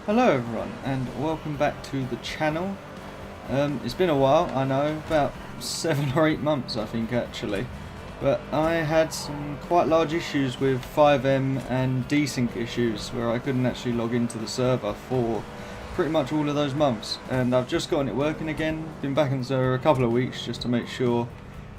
Hello everyone and welcome back to the channel. It's been a while, I know, about 7 or 8 months I think actually, but I had some quite large issues with 5M and desync issues where I couldn't actually log into the server for pretty much all of those months, and I've just gotten it working again. Been back in the server a couple of weeks just to make sure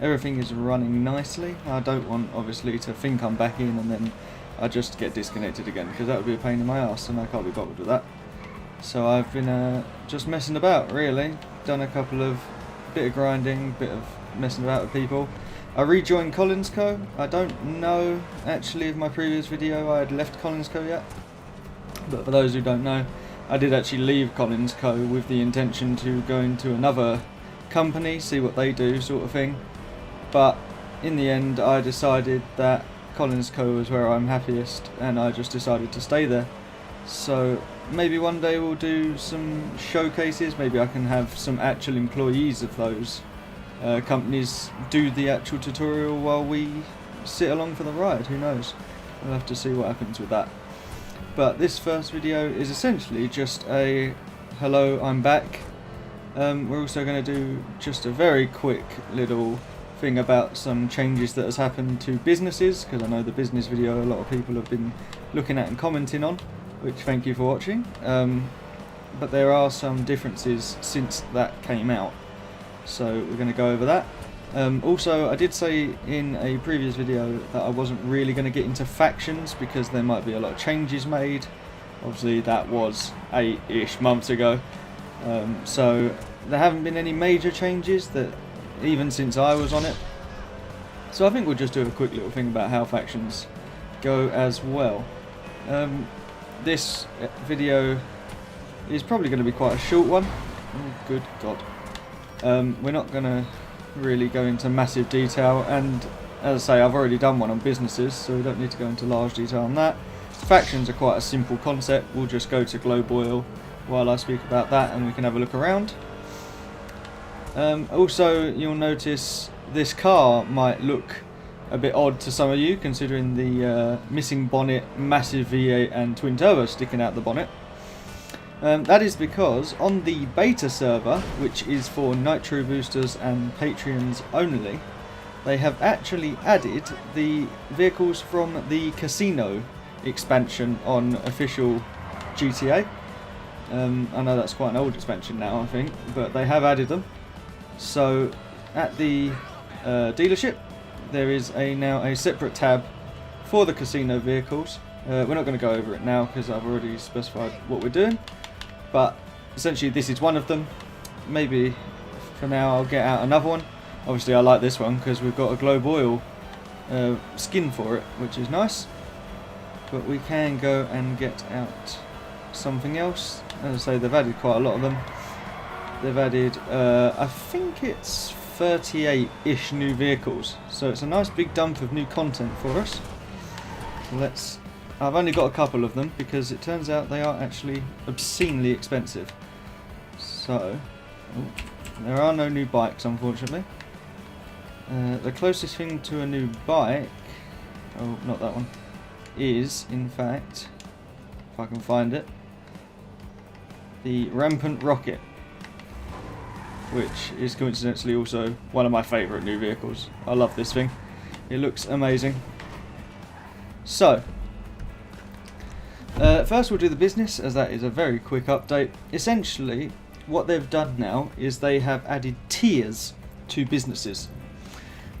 everything is running nicely. I don't want obviously to think I'm back in and then I just get disconnected again, because that would be a pain in my ass and I can't be bothered with that. So I've been just messing about really, done a couple of bit of grinding, bit of messing about with people. I rejoined Collins Co. I don't know actually if my previous video I had left Collins Co yet, but for those who don't know, I did actually leave Collins Co with the intention to go into another company, see what they do sort of thing, but in the end I decided that Collins Co is where I'm happiest and I just decided to stay there. So maybe one day we'll do some showcases, maybe I can have some actual employees of those companies do the actual tutorial while we sit along for the ride, who knows, we'll have to see what happens with that. But this first video is essentially just a hello, I'm back. We're also going to do just a very quick little thing about some changes that has happened to businesses, because I know the business video a lot of people have been looking at and commenting on, which thank you for watching, but there are some differences since that came out, so we're going to go over that. Also, I did say in a previous video that I wasn't really going to get into factions because there might be a lot of changes made. Obviously that was 8-ish months ago, so there haven't been any major changes that even since I was on it, so I think we'll just do a quick little thing about how factions go as well. This video is probably going to be quite a short one. Oh, good God. We're not going to really go into massive detail, and as I say, I've already done one on businesses, so we don't need to go into large detail on that. Factions are quite a simple concept. We'll just go to Globe Oil while I speak about that and we can have a look around. Also, you'll notice this car might look a bit odd to some of you, considering the missing bonnet, massive V8 and twin turbo sticking out the bonnet. That is because on the beta server, which is for Nitro boosters and Patreons only, they have actually added the vehicles from the casino expansion on official GTA. I know that's quite an old expansion now, I think, but they have added them. So at the dealership there is now a separate tab for the casino vehicles. We're not going to go over it now because I've already specified what we're doing, but essentially this is one of them. Maybe for now I'll get out another one. Obviously I like this one because we've got a Globe Oil skin for it, which is nice, but we can go and get out something else. As I say, they've added quite a lot of them. They've added, I think it's 38-ish new vehicles, so it's a nice big dump of new content for us. So I've only got a couple of them because it turns out they are actually obscenely expensive. So, there are no new bikes unfortunately. The closest thing to a new bike, oh not that one, is in fact, if I can find it, the Rampant Rocket, which is coincidentally also one of my favourite new vehicles. I love this thing. It looks amazing. So, first we'll do the business, as that is a very quick update. Essentially, what they've done now is they have added tiers to businesses.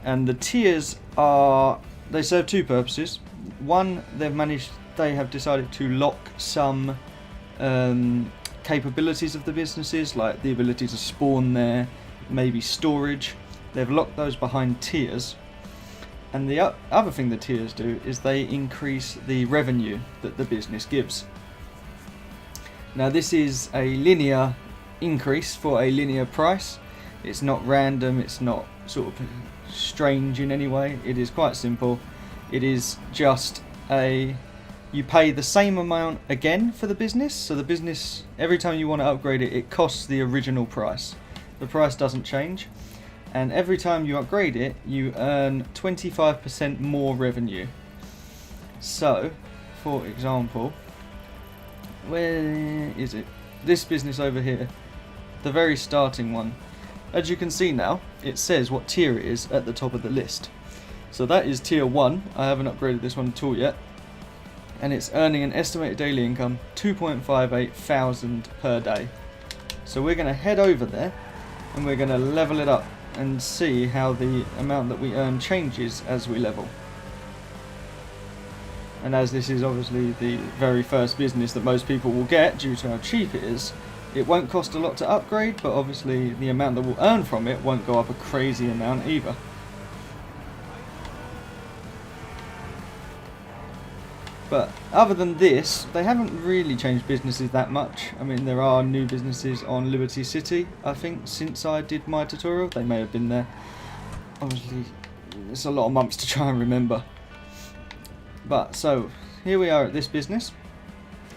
And the tiers they serve two purposes. One, they have decided to lock some capabilities of the businesses, like the ability to spawn there, maybe storage. They've locked those behind tiers, and the other thing the tiers do is they increase the revenue that the business gives. Now this is a linear increase for a linear price. It's not random, it's not sort of strange in any way, it is quite simple. It is just you pay the same amount again for the business, so the business, every time you want to upgrade it, it costs the original price. The price doesn't change, and every time you upgrade it, you earn 25% more revenue. So, for example, where is it? This business over here, the very starting one. As you can see now, it says what tier it is at the top of the list. So that is tier 1. I haven't upgraded this one at all yet. And it's earning an estimated daily income 2.58 thousand per day. So we're going to head over there and we're going to level it up and see how the amount that we earn changes as we level. And as this is obviously the very first business that most people will get due to how cheap it is, it won't cost a lot to upgrade, but obviously the amount that we'll earn from it won't go up a crazy amount either. But other than this, they haven't really changed businesses that much. I mean, there are new businesses on Liberty City, I think, since I did my tutorial. They may have been there. Obviously, it's a lot of months to try and remember. But, so, here we are at this business.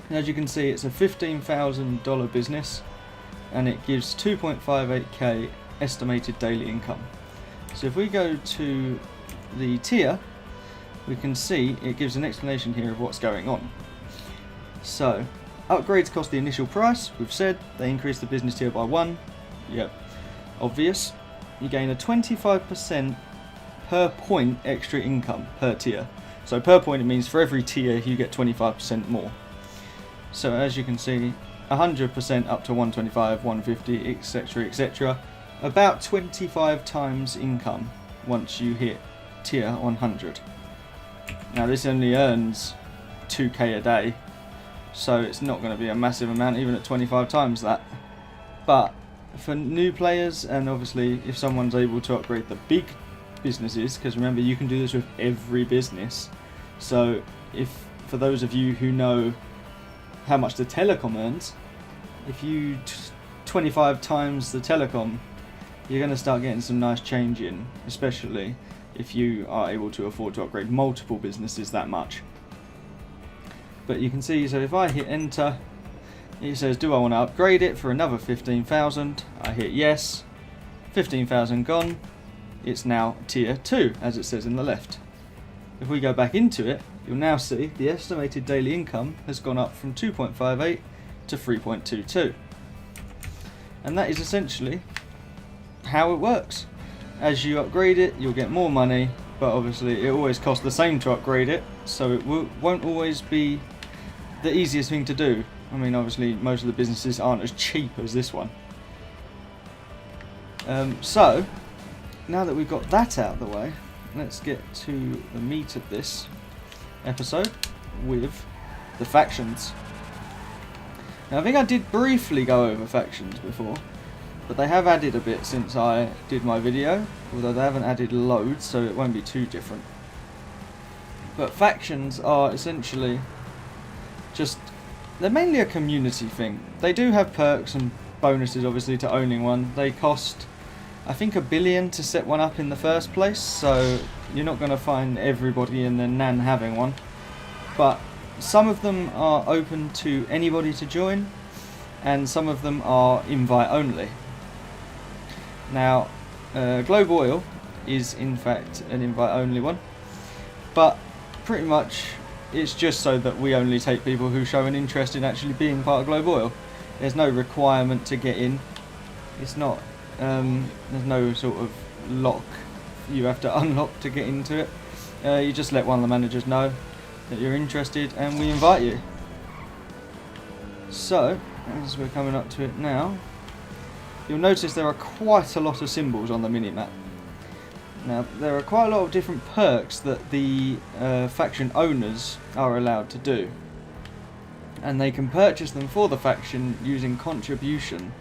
And as you can see, it's a $15,000 business. And it gives 2.58k estimated daily income. So if we go to the tier, we can see it gives an explanation here of what's going on. So, upgrades cost the initial price. We've said they increase the business tier by 1. Yep, obvious. You gain a 25% per point extra income per tier. So per point it means for every tier you get 25% more. So as you can see, 100% up to 125, 150, etc, etc. About 25 times income once you hit tier 100. Now this only earns 2k a day, so it's not going to be a massive amount even at 25 times that. But for new players, and obviously if someone's able to upgrade the big businesses, because remember you can do this with every business, so if for those of you who know how much the telecom earns, if you 25 times the telecom, you're going to start getting some nice change in, especially if you are able to afford to upgrade multiple businesses that much. But you can see, so if I hit enter, it says do I want to upgrade it for another 15,000. I hit yes, 15,000 gone. It's now tier 2 as it says in the left. If we go back into it, you'll now see the estimated daily income has gone up from 2.58 to 3.22. And that is essentially how it works. As you upgrade it, you'll get more money, but obviously it always costs the same to upgrade it, so it won't always be the easiest thing to do. I mean, obviously most of the businesses aren't as cheap as this one. So, now that we've got that out of the way, let's get to the meat of this episode with the factions. Now I think I did briefly go over factions before, but they have added a bit since I did my video, although they haven't added loads, so it won't be too different. But factions are essentially just, they're mainly a community thing. They do have perks and bonuses obviously to owning one. They cost, I think, $1 billion to set one up in the first place, so you're not going to find everybody in the NAN having one. But some of them are open to anybody to join, and some of them are invite only. Now, Globe Oil is in fact an invite only one, but pretty much it's just so that we only take people who show an interest in actually being part of Globe Oil. There's no requirement to get in. It's not, there's no sort of lock you have to unlock to get into it. You just let one of the managers know that you're interested and we invite you. So, as we're coming up to it now, you'll notice there are quite a lot of symbols on the minimap. Now, there are quite a lot of different perks that the faction owners are allowed to do. And they can purchase them for the faction using contribution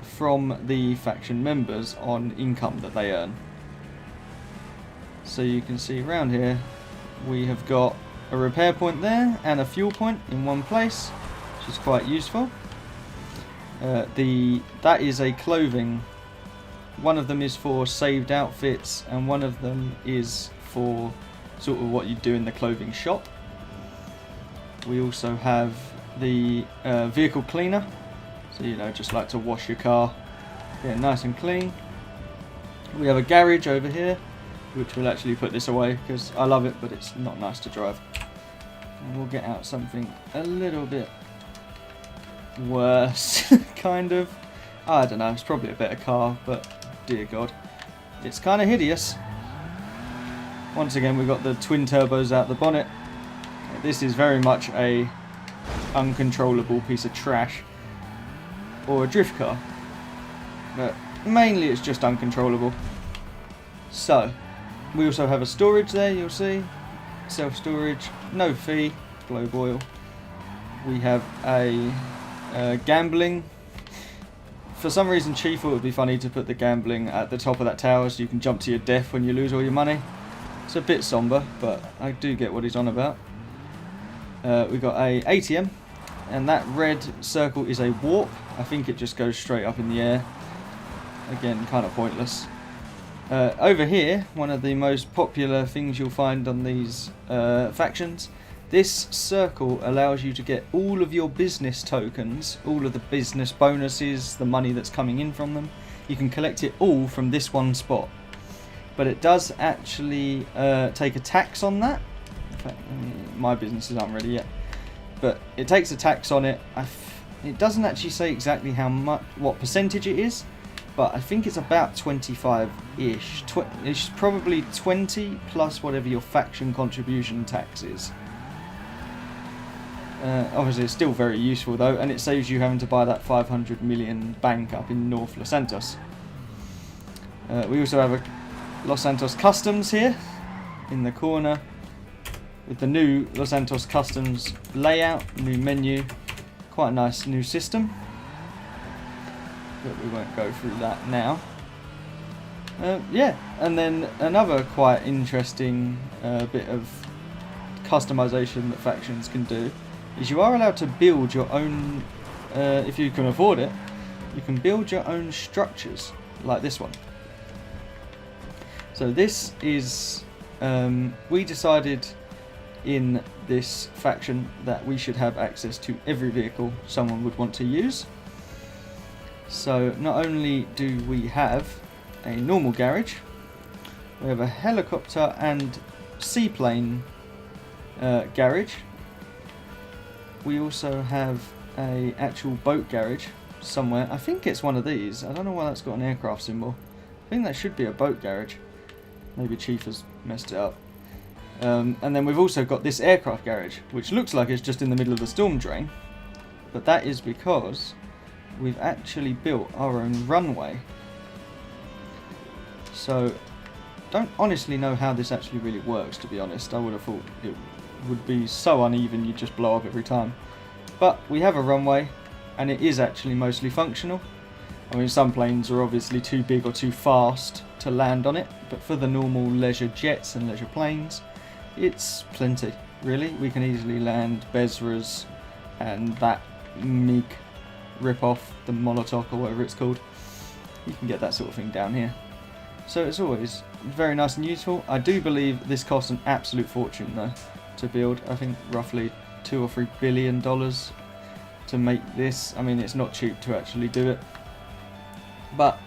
from the faction members on income that they earn. So you can see around here, we have got a repair point there and a fuel point in one place, which is quite useful. That is a clothing. One of them is for saved outfits and one of them is for sort of what you do in the clothing shop. We also have the vehicle cleaner, so you know, just like to wash your car, get it nice and clean. We have a garage over here, which will actually put this away because I love it, but it's not nice to drive. And we'll get out something a little bit worse, kind of. I don't know, it's probably a better car, but dear God, it's kind of hideous. Once again, we've got the twin turbos out the bonnet. This is very much a uncontrollable piece of trash, or a drift car, but mainly it's just uncontrollable. So, we also have a storage there, you'll see, self-storage, no fee, globe oil. We have a gambling. For some reason, Chief thought it would be funny to put the gambling at the top of that tower so you can jump to your death when you lose all your money. It's a bit somber, but I do get what he's on about. We've got a ATM, and that red circle is a warp. I think it just goes straight up in the air. Again, kind of pointless. Over here, one of the most popular things you'll find on these factions, this circle allows you to get all of your business tokens, all of the business bonuses, the money that's coming in from them. You can collect it all from this one spot. But it does actually take a tax on that. In fact, my businesses aren't ready yet. But it takes a tax on it. It doesn't actually say exactly how much, what percentage it is, but I think it's about 25-ish. It's probably 20 plus whatever your faction contribution tax is. Obviously it's still very useful though, and it saves you having to buy that 500 million bank up in North Los Santos. We also have a Los Santos Customs here in the corner with the new Los Santos Customs layout, new menu, quite a nice new system, but we won't go through that now. Yeah, and then another quite interesting bit of customization that factions can do is you are allowed to build your own, if you can afford it, you can build your own structures like this one. So this is, we decided in this faction that we should have access to every vehicle someone would want to use. So not only do we have a normal garage, we have a helicopter and seaplane garage. We also have a actual boat garage somewhere. I think it's one of these. I don't know why that's got an aircraft symbol. I think that should be a boat garage. Maybe Chief has messed it up. And then we've also got this aircraft garage, which looks like it's just in the middle of the storm drain. But that is because we've actually built our own runway. So, don't honestly know how this actually really works, to be honest. I would have thought it would be so uneven you'd just blow up every time. But we have a runway, and it is actually mostly functional. I mean, some planes are obviously too big or too fast to land on it, but for the normal leisure jets and leisure planes, it's plenty, really. We can easily land Bezras and that MiG rip-off, the Molotov or whatever it's called. You can get that sort of thing down here. So it's always very nice and useful. I do believe this costs an absolute fortune though to build. I think roughly $2 or $3 billion to make this. I mean, it's not cheap to actually do it. But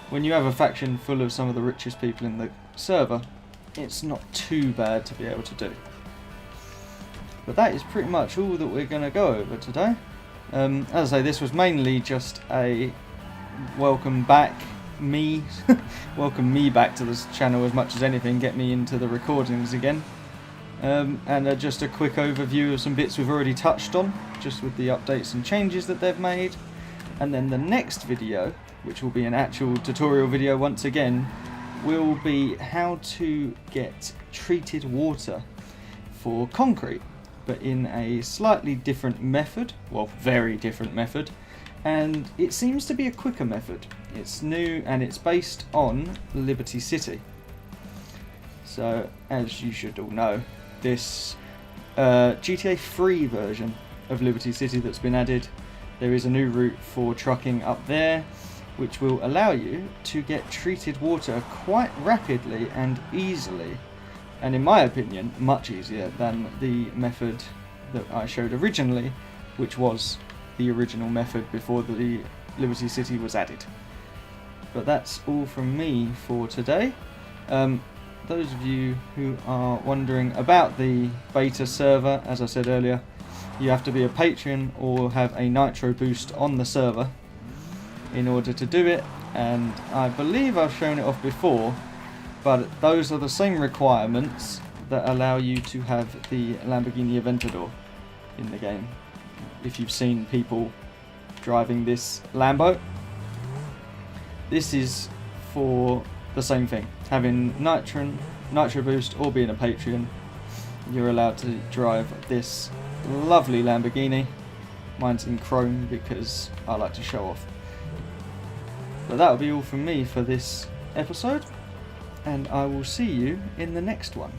when you have a faction full of some of the richest people in the server, it's not too bad to be able to do. But that is pretty much all that we're going to go over today. As I say, this was mainly just a welcome back me, welcome me back to this channel as much as anything, get me into the recordings again. And just a quick overview of some bits we've already touched on, just with the updates and changes that they've made. And then the next video, which will be an actual tutorial video once again, will be how to get treated water for concrete, but in a slightly different method, well, very different method, and it seems to be a quicker method. It's new and it's based on Liberty City. So, as you should all know, this GTA 3 version of Liberty City that's been added, there is a new route for trucking up there, which will allow you to get treated water quite rapidly and easily, and in my opinion much easier than the method that I showed originally, which was the original method before the Liberty City was added. But that's all from me for today. Those of you who are wondering about the beta server, as I said earlier, You have to be a patron or have a nitro boost on the server in order to do it, and I believe I've shown it off before, but those are the same requirements that allow you to have the Lamborghini Aventador in the game. If you've seen people driving this Lambo, this is for the same thing. Having nitro boost or being a patron, you're allowed to drive this lovely Lamborghini. Mine's in chrome because I like to show off. But that'll be all from me for this episode, and I will see you in the next one.